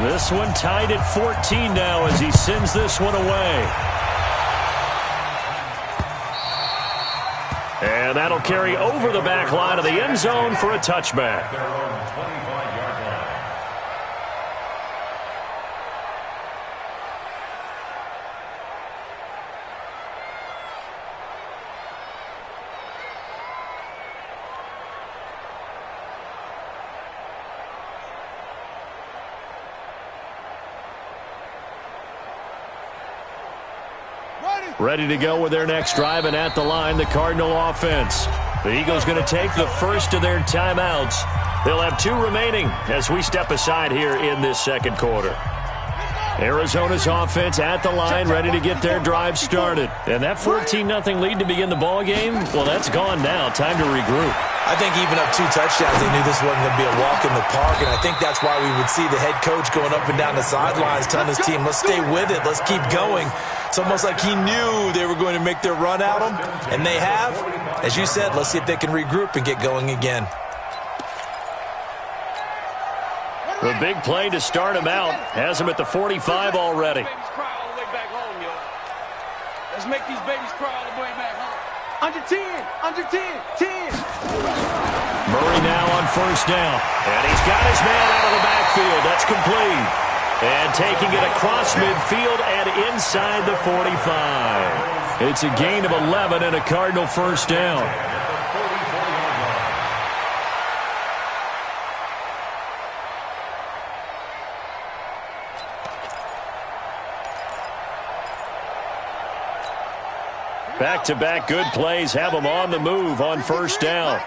This one tied at 14 now as he sends this one away. And that'll carry over the back line of the end zone for a touchback. Ready to go with their next drive, and at the line, the Cardinal offense. The Eagles going to take the first of their timeouts. They'll have 2 remaining as we step aside here in this second quarter. Arizona's offense at the line, ready to get their drive started. And that 14-0 lead to begin the ball game, well, that's gone now. Time to regroup. I think even up 2 touchdowns, they knew this wasn't going to be a walk in the park, and I think that's why we would see the head coach going up and down the sidelines telling his team, let's stay with it, let's keep going. It's almost like he knew they were going to make their run at him, and they have. As you said, let's see if they can regroup and get going again. The big play to start him out has him at the 45 already. Let's make these babies cry all the way back home. Under 10, 10. Murray now on first down. And he's got his man out of the backfield. That's complete. And taking it across midfield and inside the 45. It's a gain of 11 and a Cardinal first down. Back-to-back good plays have them on the move on first down.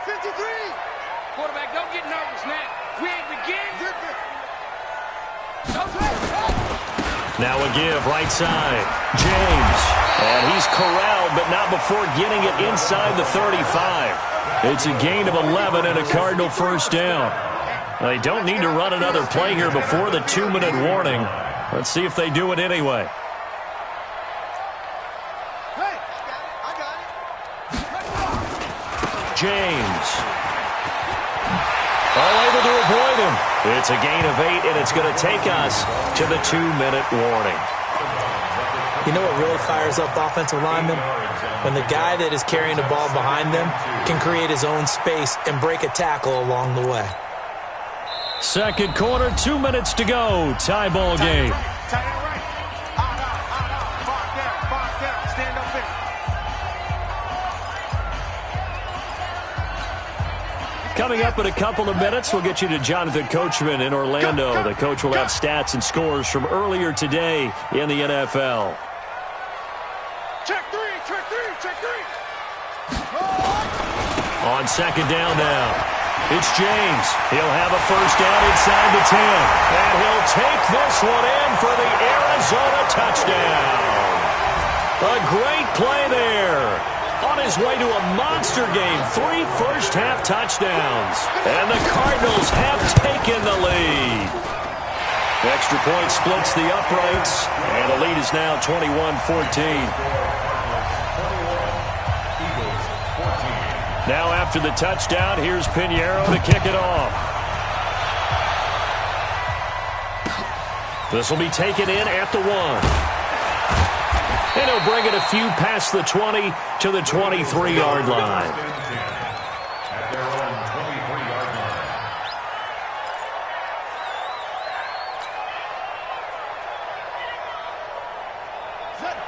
Quarterback, don't get nervous now. We ain't begin. Now a give right side. James. And he's corralled, but not before getting it inside the 35. It's a gain of 11 and a Cardinal first down. Now, they don't need to run another play here before the 2-minute warning. Let's see if they do it anyway. James. All able to avoid him. It's a gain of 8, and it's going to take us to the 2-minute warning. You know what really fires up offensive linemen? When the guy that is carrying the ball behind them can create his own space and break a tackle along the way. Second quarter, 2 minutes to go. Tie ball game. Coming up in a couple of minutes, we'll get you to Jonathan Coachman in Orlando. The coach will have stats and scores from earlier today in the NFL. Check three. On second down now, it's James. He'll have a first down inside the 10. And he'll take this one in for the Arizona touchdown. A great play there. On his way to a monster game, 3 first-half touchdowns. And the Cardinals have taken the lead. Extra point splits the uprights, and the lead is now 21-14. Now after the touchdown, here's Pinheiro to kick it off. This will be taken in at the 1. And he'll bring it a few past the 20 to the 23-yard line.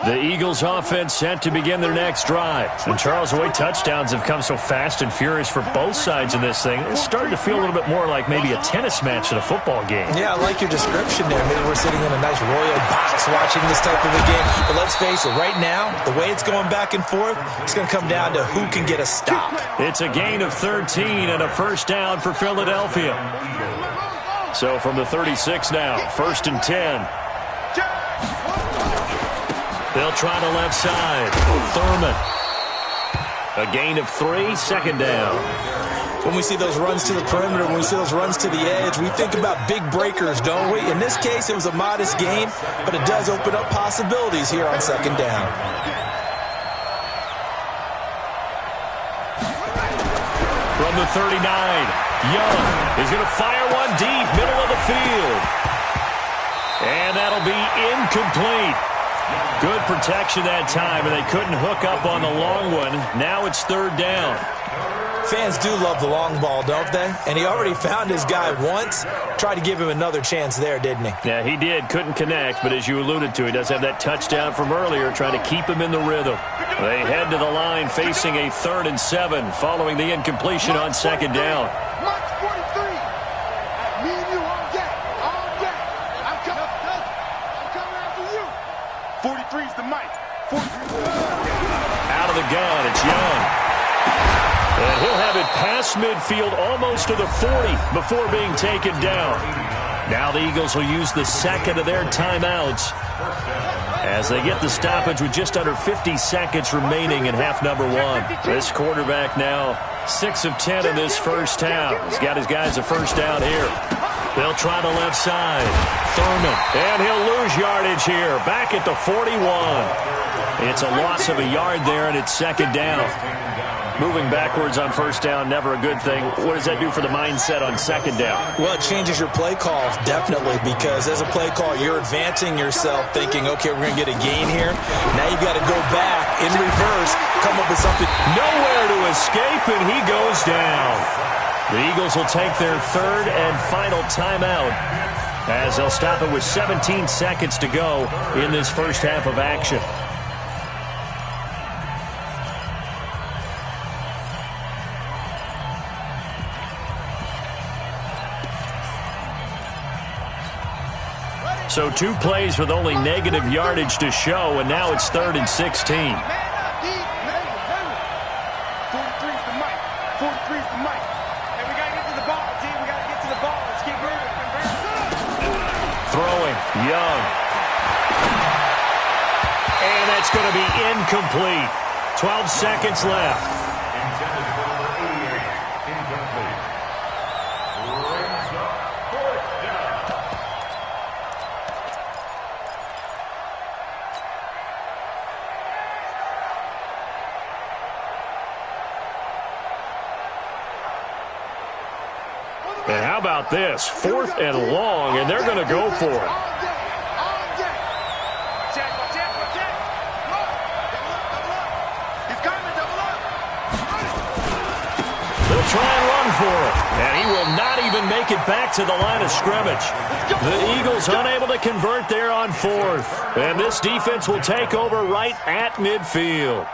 The Eagles offense set to begin their next drive. And Charles, the way touchdowns have come so fast and furious for both sides in this thing, it's starting to feel a little bit more like maybe a tennis match at a football game. Yeah, I like your description there. Maybe we're sitting in a nice royal box watching this type of a game. But let's face it, right now, the way it's going back and forth, it's going to come down to who can get a stop. It's a gain of 13 and a first down for Philadelphia. So from the 36 now, 1st and 10. They'll try the left side. Thurman. A gain of 3, second down. When we see those runs to the perimeter, when we see those runs to the edge, we think about big breakers, don't we? In this case, it was a modest gain, but it does open up possibilities here on second down. From the 39, Young is going to fire one deep, middle of the field. that'll be incomplete. Good protection that time, and they couldn't hook up on the long one. Now it's third down. Fans do love the long ball, don't they? And he already found his guy once. Tried to give him another chance there, didn't he? Yeah, he did. Couldn't connect, but as you alluded to, he does have that touchdown from earlier, trying to keep him in the rhythm. They head to the line facing a 3rd and 7 following the incompletion on second down. Mark 43. Me and you on deck. On deck. I'm coming after you. 43's the mic. 43's Out of the gun, it's Young. And he'll have it past midfield almost to the 40 before being taken down. Now the Eagles will use the second of their timeouts as they get the stoppage with just under 50 seconds remaining in half number 1. This quarterback now 6 of 10 in this first half. He's got his guys a first down here. They'll try the left side. Thurman. And he'll lose yardage here. Back at the 41. It's a loss of a yard there, and it's second down. Moving backwards on first down, never a good thing. What does that do for the mindset on second down? Well, it changes your play call, definitely, because as a play call, you're advancing yourself thinking, okay, we're going to get a gain here. Now you've got to go back in reverse, come up with something. Nowhere to escape, and he goes down. The Eagles will take their 3rd and final timeout as they'll stop it with 17 seconds to go in this first half of action. So 2 plays with only negative yardage to show, and now it's 3rd and 16. 43's the mic. 43's the mic. And we got to get to the ball, G. We got to get to the ball. Let's keep moving. Throwing, Young. And that's going to be incomplete. 12 seconds left. And how about this? 4th and long, and they're going to go for it. They'll try and run for it. And he will not even make it back to the line of scrimmage. The Eagles unable to convert there on 4th. And this defense will take over right at midfield.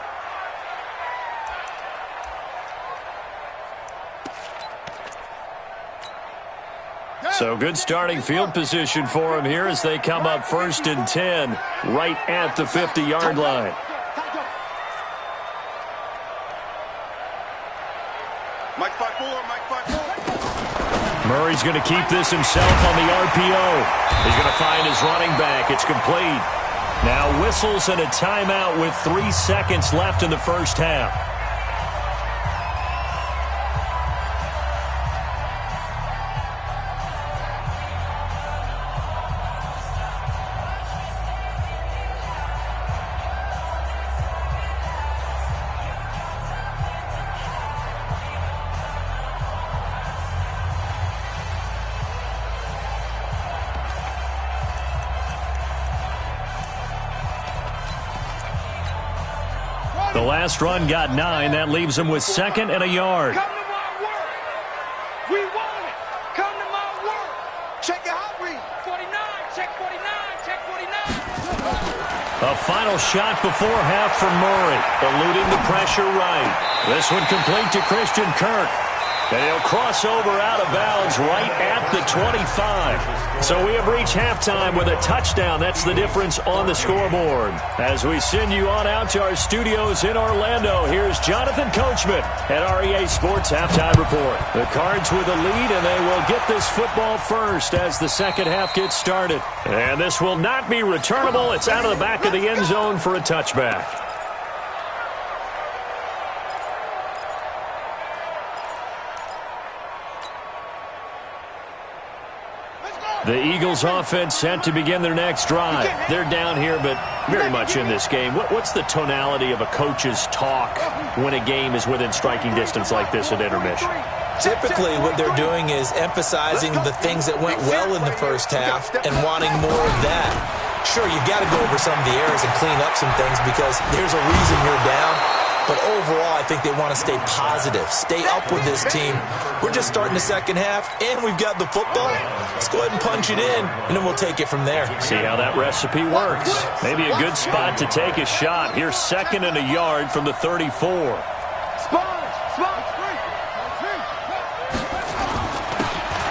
So good starting field position for him here as they come up 1st and 10 right at the 50-yard line. Mike 5-4. Murray's going to keep this himself on the RPO. He's going to find his running back. It's complete. Now whistles and a timeout with 3 seconds left in the first half. The last run got 9. That leaves him with 2nd and a yard. Come to my work. We want it. Come to my work. Check your hot read. 49. Check 49. Check 49. A final shot before half from Murray, eluding the pressure right. This one complete to Christian Kirk. And he'll cross over out of bounds right at the 25. So we have reached halftime with a touchdown. That's the difference on the scoreboard. As we send you on out to our studios in Orlando, here's Jonathan Coachman at REA Sports Halftime Report. The Cards with a lead, and they will get this football first as the second half gets started. And this will not be returnable. It's out of the back of the end zone for a touchback. The Eagles offense set to begin their next drive. They're down here, but very much in this game. What's the tonality of a coach's talk when a game is within striking distance like this at intermission? Typically, what they're doing is emphasizing the things that went well in the first half and wanting more of that. Sure, you've got to go over some of the errors and clean up some things because there's a reason you're down. But overall, I think they want to stay positive, stay up with this team. We're just starting the second half, and we've got the football. Let's go ahead and punch it in, and then we'll take it from there. See how that recipe works. Maybe a good spot to take a shot. Here's 2nd and a yard from the 34.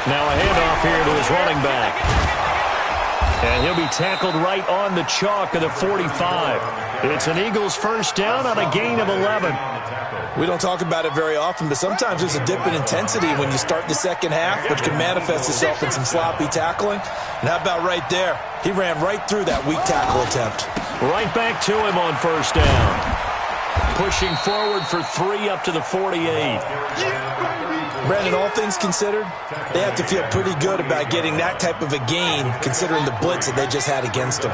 Now a handoff here to his running back. And he'll be tackled right on the chalk of the 45. It's an Eagles first down on a gain of 11. We don't talk about it very often, but sometimes there's a dip in intensity when you start the second half, which can manifest itself in some sloppy tackling. And how about right there? He ran right through that weak tackle attempt. Right back to him on first down. Pushing forward for 3 up to the 48. Brandon, all things considered, they have to feel pretty good about getting that type of a gain considering the blitz that they just had against them.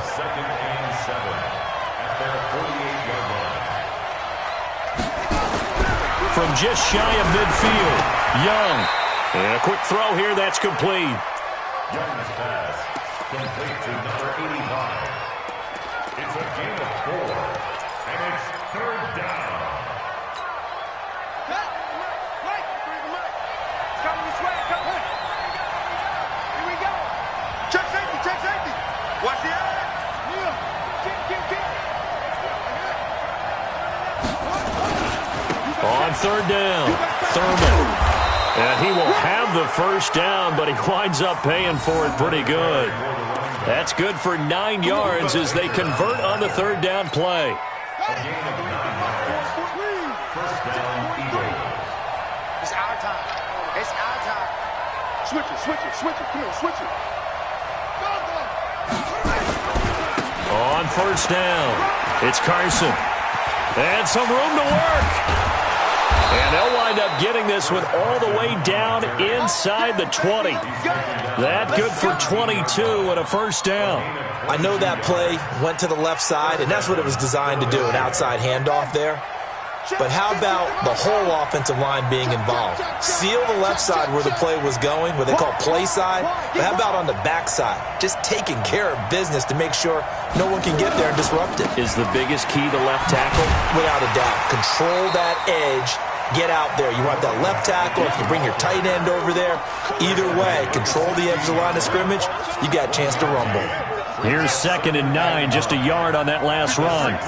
From just shy of midfield, Young. And a quick throw here, that's complete. Young's pass, complete to number 85. It's a gain of 4, and it's 3rd down. Coming this way, come on. Here we go. Check safety. Watch the eye. On 3rd down, Thurman. And he will have the first down, but he winds up paying for it pretty good. That's good for 9 yards as they convert on the 3rd down play. First down, Eagles. It's our time. Switch it. Come on, switch it. On first down, it's Carson. And some room to work. And they'll wind up getting this one all the way down inside the 20. That good for 22 and a first down. I know that play went to the left side, and that's what it was designed to do, an outside handoff there. But how about the whole offensive line being involved? Seal the left side where the play was going, what they call play side. But how about on the back side? Just taking care of business to make sure no one can get there and disrupt it. Is the biggest key to left tackle? Without a doubt. Control that edge. Get out there. You want that left tackle. If you bring your tight end over there, either way, control the edge of the line of scrimmage, you got a chance to rumble. Here's 2nd and 9, just a yard on that last run.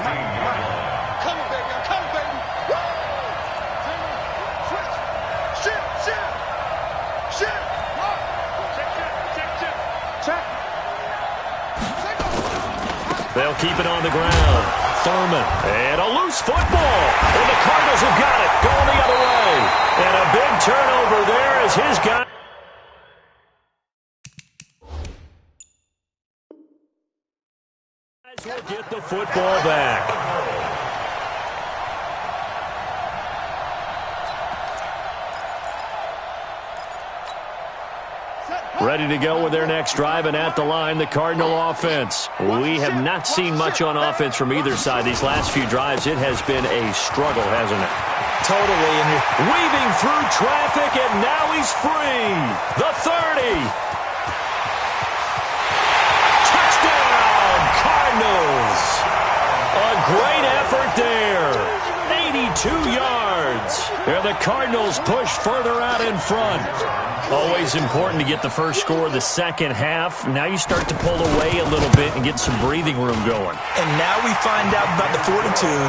They'll keep it on the ground. Thurman. And a loose football. And the Cardinals have got it. Going the other way. And a big turnover there as his guy. Will get the football back. Ready to go with their next drive, and at the line, the Cardinal offense. We have not seen much on offense from either side. These last few drives, it has been a struggle, hasn't it? Totally. And you're weaving through traffic, and now he's free. The 30. Touchdown, Cardinals. A great effort there. 82 yards. And the Cardinals push further out in front. Always important to get the first score of the second half. Now you start to pull away a little bit and get some breathing room going. And now we find out about the fortitude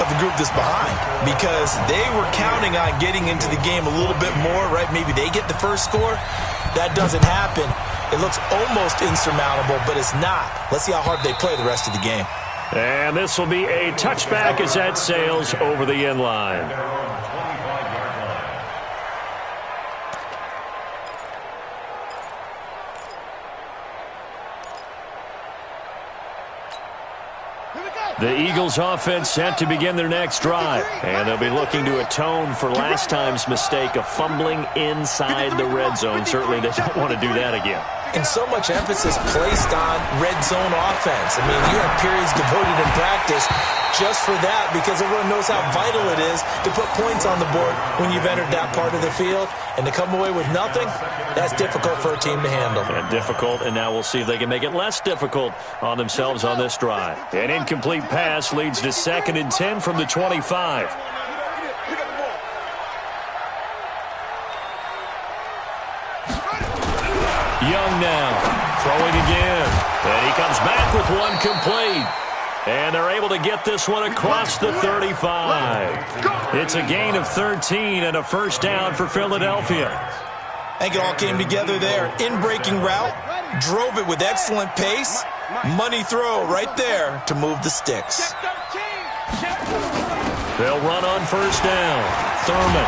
of the group that's behind, because they were counting on getting into the game a little bit more, right? Maybe they get the first score. That doesn't happen. It looks almost insurmountable, but it's not. Let's see how hard they play the rest of the game. And this will be a touchback as that sails over the end line. The Eagles offense set to begin their next drive. And they'll be looking to atone for last time's mistake of fumbling inside the red zone. Certainly they don't want to do that again. and so much emphasis placed on red zone offense. I mean, you have periods devoted in practice just for that because everyone knows how vital it is to put points on the board when you've entered that part of the field. And to come away with nothing, that's difficult for a team to handle. And difficult, and now we'll see if they can make it less difficult on themselves on this drive. An incomplete pass leads to 2nd and 10 from the 25. Young now, throwing again. And he comes back with one complete. And they're able to get this one across the 35. It's a gain of 13 and a first down for Philadelphia. I think it all came together there. In-breaking route, drove it with excellent pace. Money throw right there to move the sticks. They'll run on first down. Thurman.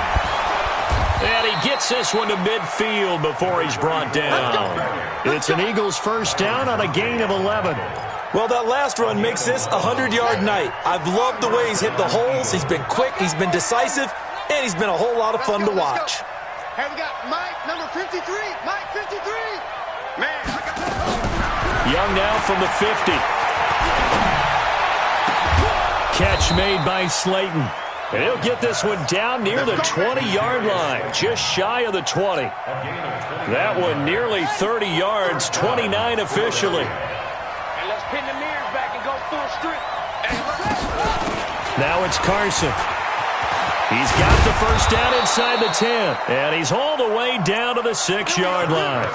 And he gets this one to midfield before he's brought down. It's an Eagles first down on a gain of 11. Well, that last run makes this a 100-yard night. I've loved the way he's hit the holes. He's been quick, he's been decisive, and he's been a whole lot of fun to watch. Hey, we got Mike, number 53. Mike, 53. Man, I got... Young now from the 50. Catch made by Slayton. And he'll get this one down near the 20-yard line, just shy of the 20. That one nearly 30 yards, 29 officially. And let's pin the mirrors back and go full strip. Now it's Carson. He's got the first down inside the 10, and he's all the way down to the 6-yard line.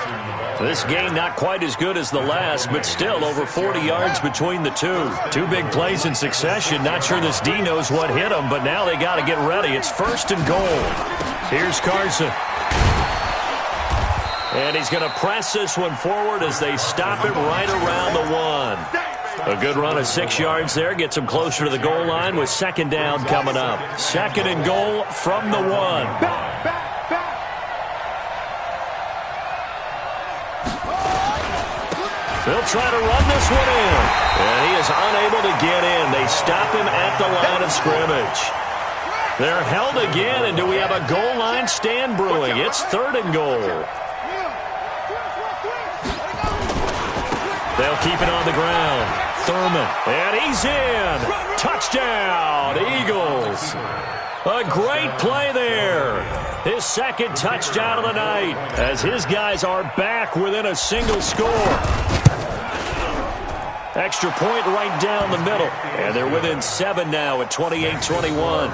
This game not quite as good as the last, but still over 40 yards between the two. Two big plays in succession. Not sure this D knows what hit him, but now they got to get ready. It's 1st and goal. Here's Carson. And he's going to press this one forward as they stop it right around the 1. A good run of 6 yards there. Gets him closer to the goal line with 2nd down coming up. 2nd and goal from the 1. They'll try to run this one in. And he is unable to get in. They stop him at the line of scrimmage. They're held again, and do we have a goal line stand brewing? It's 3rd and goal. They'll keep it on the ground. Thurman, and he's in. Touchdown, Eagles. A great play there. His 2nd touchdown of the night as his guys are back within a single score. Extra point right down the middle. And they're within 7 now at 28-21.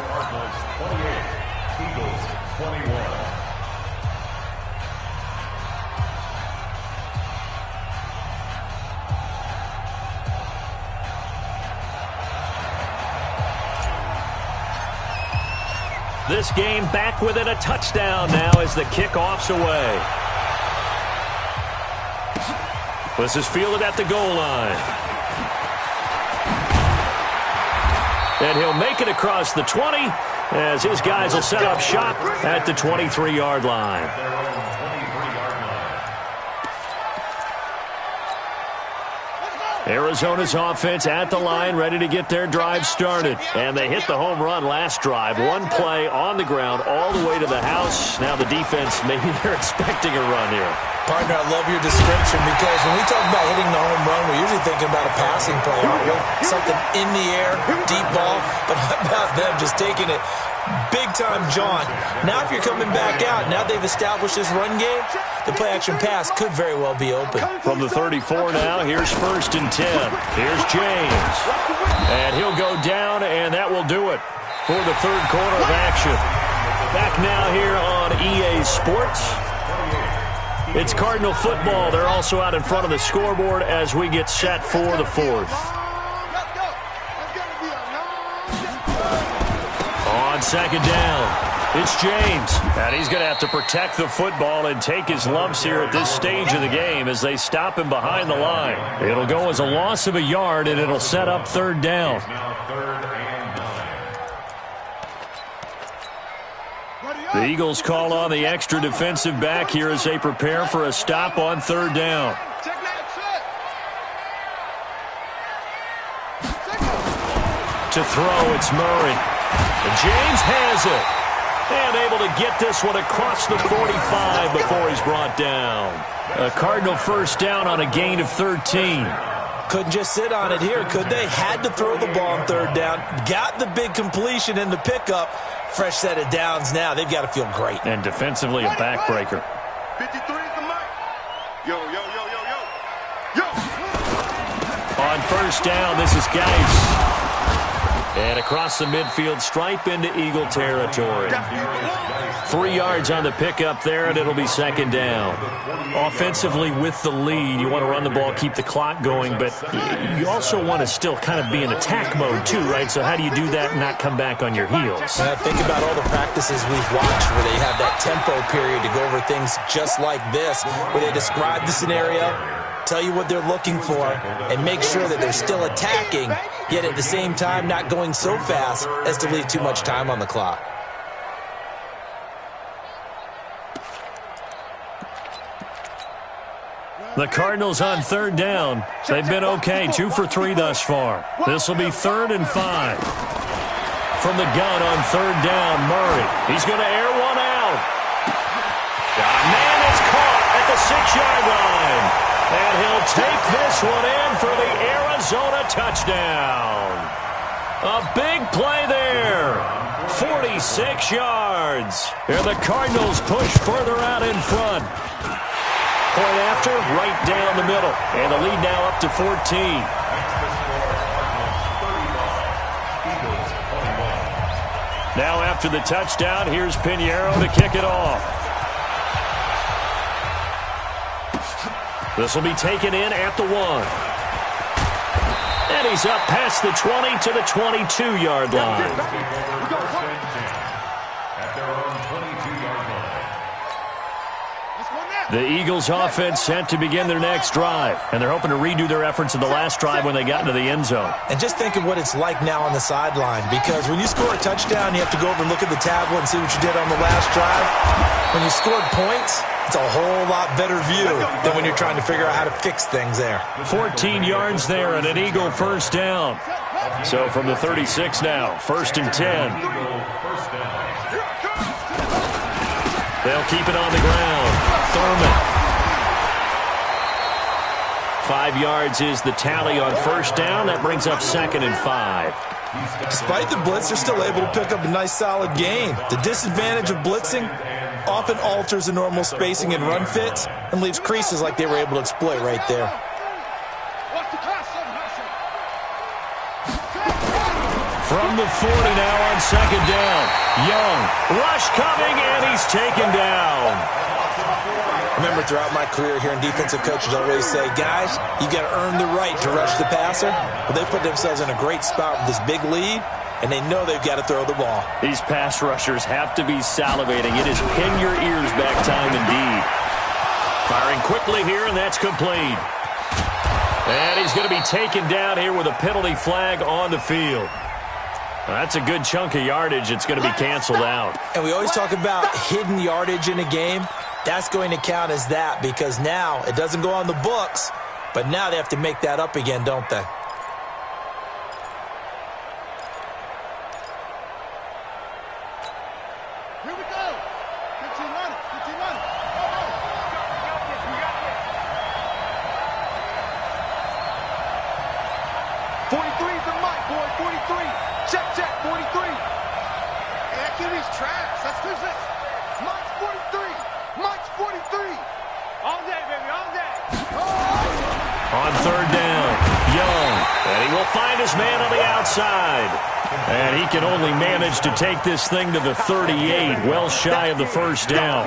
This game back within a touchdown now as the kickoff's away. This is fielded at the goal line. And he'll make it across the 20 as his guys will set up shop at the 23-yard line. Arizona's offense at the line, ready to get their drive started. And they hit the home run last drive. One play on the ground all the way to the house. Now the defense, maybe they're expecting a run here. Partner, I love your description because when we talk about hitting the home run, we're usually thinking about a passing play, aren't we? Something in the air, deep ball. But how about them just taking it big-time jaunt? Now if you're coming back out, now they've established this run game, the play-action pass could very well be open. From the 34 now, here's 1st and 10. Here's James. And he'll go down, and that will do it for the 3rd quarter of action. Back now here on EA Sports. It's Cardinal football. They're also out in front of the scoreboard as we get set for the 4th. On 2nd down, it's James. And he's going to have to protect the football and take his lumps here at this stage of the game as they stop him behind the line. It'll go as a loss of a yard, and it'll set up 3rd down. The Eagles call on the extra defensive back here as they prepare for a stop on 3rd down. To throw, it's Murray. And James has it. And able to get this one across the 45 before he's brought down. A Cardinal first down on a gain of 13. Couldn't just sit on it here, could they? Had to throw the ball on third down. Got the big completion in the pickup. Fresh set of downs now. They've got to feel great. And defensively, a backbreaker. 53 is the mic. Yo, yo, yo, yo, yo. Yo. On first down, this is Geis. And across the midfield stripe into Eagle territory. 3 yards on the pickup there, and it'll be second down. Offensively with the lead, you want to run the ball, keep the clock going, but you also want to still kind of be in attack mode too, right? So how do you do that and not come back on your heels? Think about all the practices we've watched where they have that tempo period to go over things just like this, where they describe the scenario, tell you what they're looking for, and make sure that they're still attacking, yet at the same time not going so fast as to leave too much time on the clock. The Cardinals on third down. They've been okay, 2 for 3 thus far. This will be 3rd and 5. From the gun on third down, Murray. He's going to air one out. Man is caught at the 6-yard line. And he'll take this one in for the Arizona touchdown. A big play there. 46 yards. And the Cardinals push further out in front. Point after, right down the middle. And the lead now up to 14. Now after the touchdown, here's Pinheiro to kick it off. This will be taken in at the 1. And he's up past the 20 to the 22-yard line. At their own 22-yard line. The Eagles offense set to begin their next drive, and they're hoping to redo their efforts in the last drive when they got into the end zone. And just think of what it's like now on the sideline, because when you score a touchdown, you have to go over and look at the tablet and see what you did on the last drive. When you scored points, it's a whole lot better view than when you're trying to figure out how to fix things there. 14 yards there and an Eagle first down. So from the 36 now, 1st and 10. They'll keep it on the ground. Thurman. 5 yards is the tally on first down. That brings up 2nd and 5. Despite the blitz, they're still able to pick up a nice solid gain. The disadvantage of blitzing often alters the normal spacing and run fits and leaves creases like they were able to exploit right there. From the 40 now on second down. Young. Rush coming, and he's taken down. Remember, throughout my career here in defensive coaches always say, guys, you got to earn the right to rush the passer. Well, they put themselves in a great spot with this big lead, and they know they've got to throw the ball. These pass rushers have to be salivating. It is pin your ears back time indeed. Firing quickly here, and that's complete. And he's going to be taken down here with a penalty flag on the field. That's a good chunk of yardage. It's going to be canceled out. And we always talk about hidden yardage in a game. That's going to count as that because now it doesn't go on the books, but now they have to make that up again, don't they? Here we go. 15 running. 15 running. Go, go. 43 is the mic, boy. 43. Check, check. 43. Hey, that kid is trash. That's who's this? Mike's 43. Mike's 43. All day, baby. All day. On third down, Young. And he will find his man on the outside. And he can only manage to take this thing to the 38, well shy of the first down.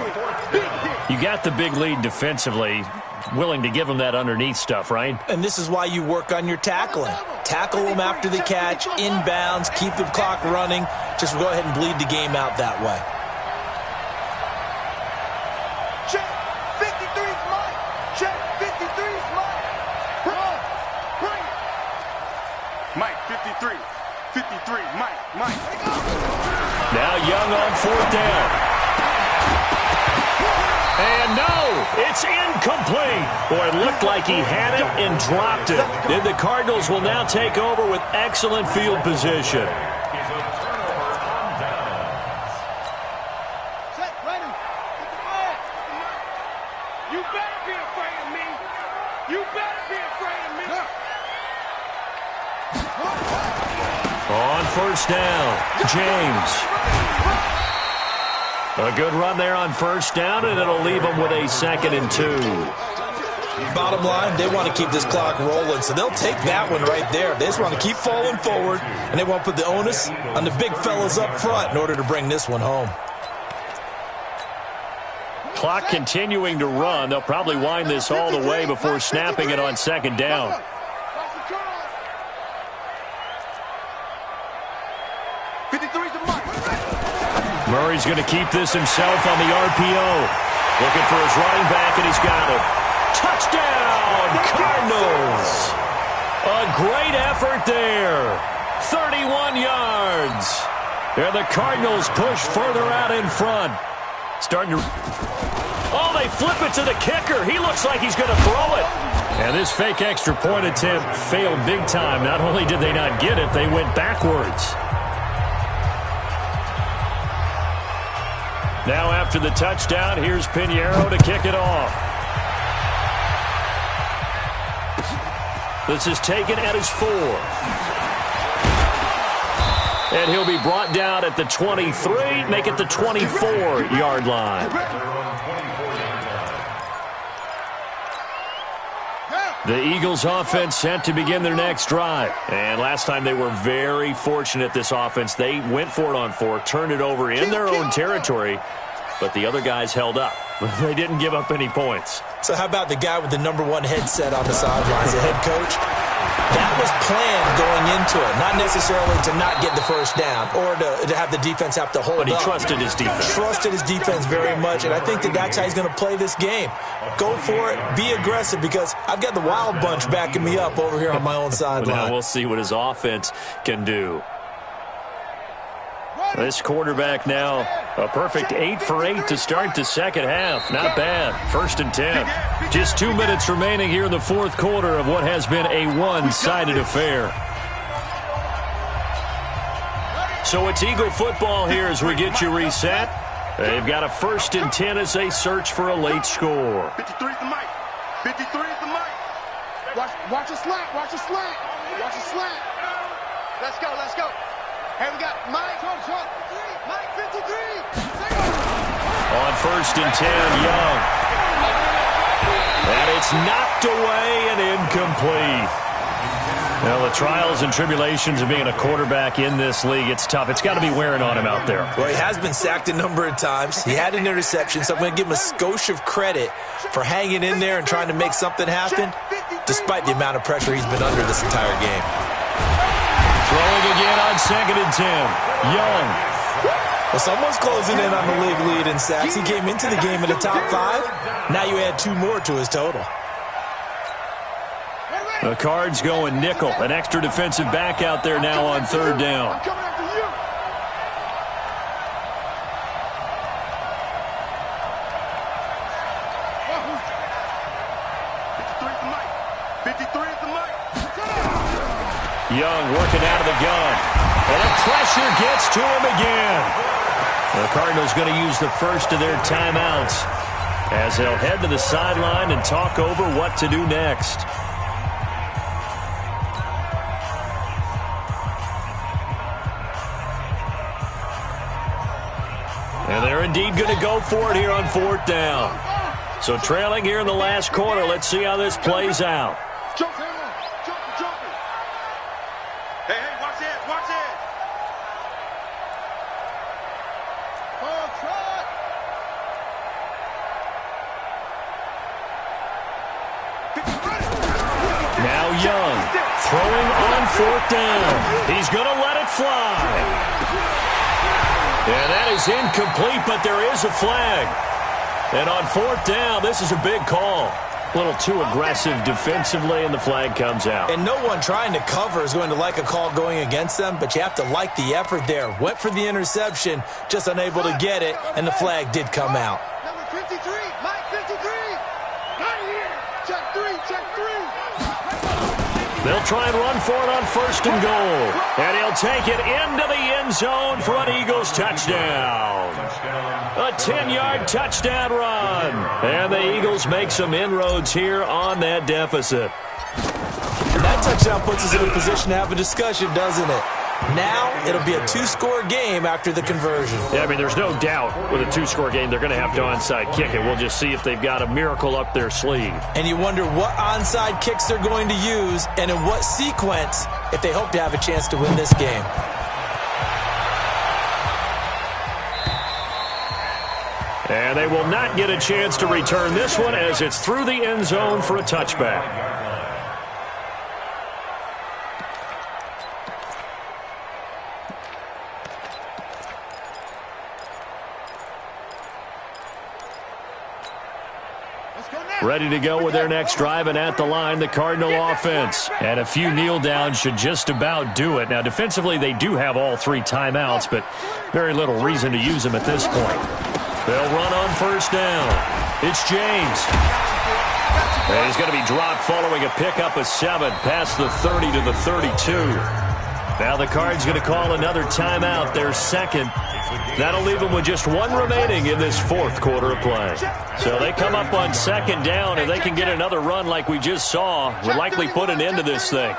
You got the big lead defensively. Willing to give him that underneath stuff, right? And this is why you work on your tackling. Tackle them after the catch, inbounds, keep the clock running. Just go ahead and bleed the game out that way. Check. 53's Mike. Check. 53's Mike. Bring it. Mike, 53. 53. Mike. Now Young on fourth down. And no, it's incomplete. Boy, it looked like he had it and dropped it. And the Cardinals will now take over with excellent field position. first down. James. A good run there on first down, and it'll leave them with a 2nd and 2. Bottom line, they want to keep this clock rolling, so they'll take that one right there. They just want to keep falling forward, and they want to put the onus on the big fellas up front in order to bring this one home. Clock continuing to run. They'll probably wind this all the way before snapping it on 2nd down. Murray's going to keep this himself on the RPO. Looking for his running back, and he's got it. Touchdown, Cardinals! A great effort there. 31 yards. And the Cardinals push further out in front. Starting to... Oh, they flip it to the kicker. He looks like he's going to throw it. And this fake extra point attempt failed big time. Not only did they not get it, they went backwards. Now after the touchdown, here's Pinheiro to kick it off. This is taken at his 4. And he'll be brought down at the 23, make it the 24-yard line. The Eagles offense set to begin their next drive. And last time they were very fortunate, this offense. They went for it on 4, turned it over in their own territory, but the other guys held up. They didn't give up any points. So how about the guy with the #1 headset on the sidelines, the head coach? That was planned going into it, not necessarily to not get the first down or to have the defense have to hold up. But he trusted his defense. Trusted his defense very much, and I think that's how he's going to play this game. Go for it, be aggressive, because I've got the wild bunch backing me up over here on my own sideline. Now we'll see what his offense can do. This quarterback now, a perfect 8 for 8 to start the second half. Not bad. 1st and 10. Just 2 minutes remaining here in the 4th quarter of what has been a one-sided affair. So it's Eagle football here as we get you reset. They've got a 1st and 10 as they search for a late score. 53 is the mic. 53 is the mic. Watch a slant. Watch a slant. Watch a slant. Let's go. Let's go. Hey, we got Mike. Mike 53. On 1st and 10, Young. And it's knocked away and incomplete. Now, the trials and tribulations of being a quarterback in this league, it's tough. It's got to be wearing on him out there. Well, he has been sacked a number of times. He had an interception, so I'm going to give him a skosh of credit for hanging in there and trying to make something happen, despite the amount of pressure he's been under this entire game. Throwing again on 2nd and 10. Young. Well, someone's closing in on the league lead in sacks. He came into the game in the top 5. Now you add 2 more to his total. The Cards going nickel. An extra defensive back out there now on 3rd down. Young working out of the gun. And the pressure gets to him again. The Cardinals going to use the first of their timeouts as they'll head to the sideline and talk over what to do next. And they're indeed going to go for it here on 4th down. So trailing here in the last quarter, let's see how this plays out. Now Young throwing on 4th down. He's going to let it fly. And that is incomplete, but there is a flag. And on 4th down, this is a big call. A little too aggressive defensively, and the flag comes out. And no one trying to cover is going to like a call going against them, but you have to like the effort there. Went for the interception, just unable to get it, and the flag did come out. Number 53, Mike 53. Right here. Check 3, check 3. They'll try and run for it on 1st and goal. And he'll take it into the end zone for an Eagles touchdown. A 10-yard touchdown run. And the Eagles make some inroads here on that deficit. And that touchdown puts us in a position to have a discussion, doesn't it? Now it'll be a two-score game after the conversion. Yeah, I mean, there's no doubt with a two-score game they're going to have to onside kick it. We'll just see if they've got a miracle up their sleeve. And you wonder what onside kicks they're going to use and in what sequence if they hope to have a chance to win this game. And they will not get a chance to return this one as it's through the end zone for a touchback. Ready to go with their next drive, and at the line, the Cardinal offense. And a few kneel downs should just about do it. Now, defensively, they do have all 3 timeouts, but very little reason to use them at this point. They'll run on first down. It's James. And he's going to be dropped following a pickup of 7 past the 30 to the 32. Now the Cards going to call another timeout, their second. That'll leave them with just 1 remaining in this 4th quarter of play. So they come up on second down, and they can get another run like we just saw. Would likely put an end to this thing.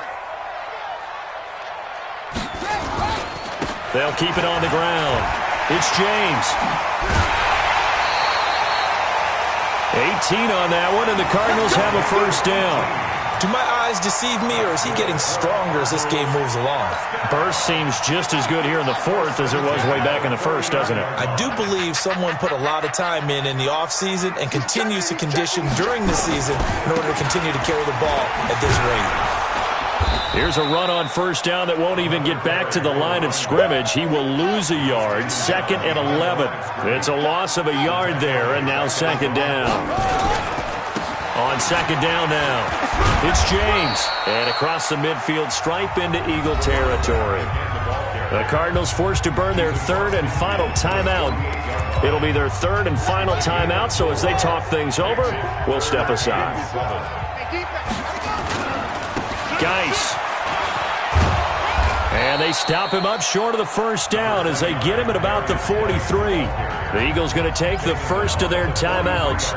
They'll keep it on the ground. It's James. 18 on that one, and the Cardinals have a first down. Do my eyes deceive me, or is he getting stronger as this game moves along? Burst seems just as good here in the 4th as it was way back in the 1st, doesn't it? I do believe someone put a lot of time in the offseason and continues to condition during the season in order to continue to carry the ball at this rate. Here's a run on first down that won't even get back to the line of scrimmage. He will lose a yard, 2nd and 11. It's a loss of a yard there, and now second down. On second down now, it's James. And across the midfield stripe into Eagle territory. The Cardinals forced to burn their 3rd and final timeout. It'll be their 3rd and final timeout, so as they talk things over, we'll step aside. Geis. And they stop him up short of the first down as they get him at about the 43. The Eagles going to take the first of their timeouts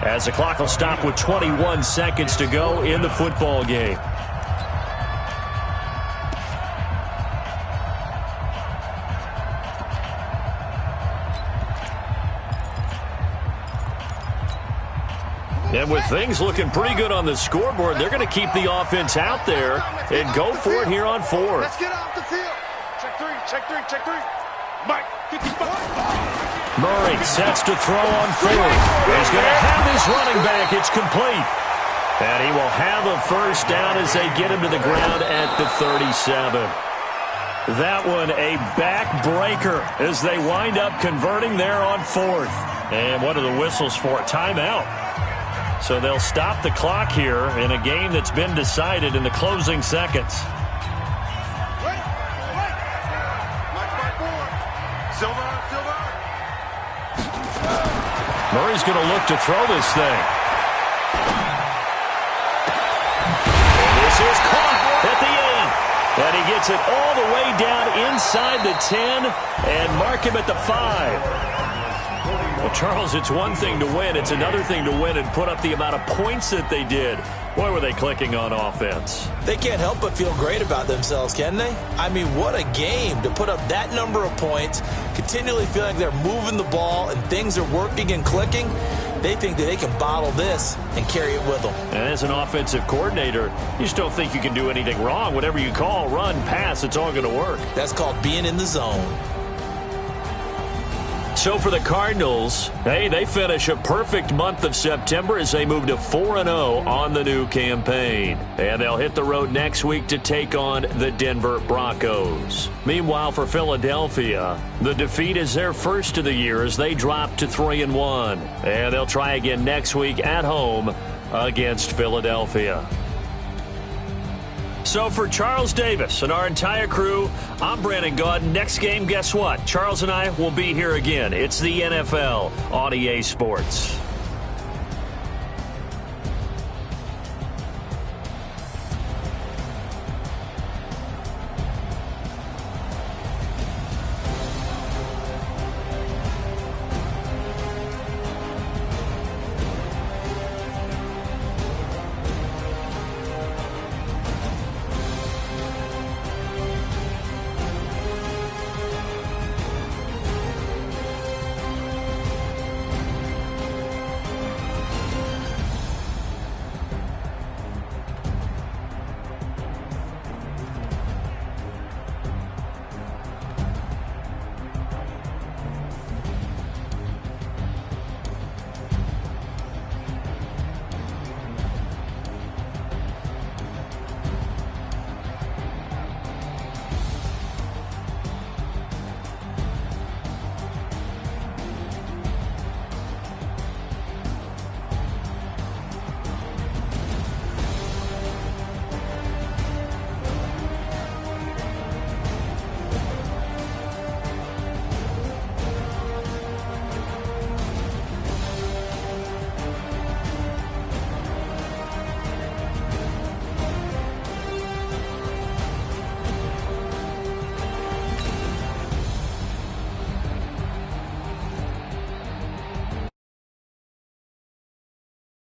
as the clock will stop with 21 seconds to go in the football game. And with things looking pretty good on the scoreboard, they're going to keep the offense out there and go for it here on 4th. Let's get off the field. Check three. Mike, 55. Murray sets to throw on 4th. He's going to have his running back. It's complete. And he will have a first down as they get him to the ground at the 37. That one a backbreaker as they wind up converting there on 4th. And what are the whistles for? Timeout. So they'll stop the clock here in a game that's been decided in the closing seconds. Murray's going to look to throw this thing. And this is caught at the 8. And he gets it all the way down inside the 10 and mark him at the 5. Well, Charles, it's one thing to win. It's another thing to win and put up the amount of points that they did. Boy, were they clicking on offense. They can't help but feel great about themselves, can they? I mean, what a game to put up that number of points, continually feeling like they're moving the ball and things are working and clicking. They think that they can bottle this and carry it with them. And as an offensive coordinator, you just don't think you can do anything wrong. Whatever you call, run, pass, it's all going to work. That's called being in the zone. So for the Cardinals, hey, they finish a perfect month of September as they move to 4-0 on the new campaign. And they'll hit the road next week to take on the Denver Broncos. Meanwhile, for Philadelphia, the defeat is their first of the year as they drop to 3-1. And they'll try again next week at home against Philadelphia. So for Charles Davis and our entire crew, I'm Brandon Gaud. Next game, guess what? Charles and I will be here again. It's the NFL on EA Sports.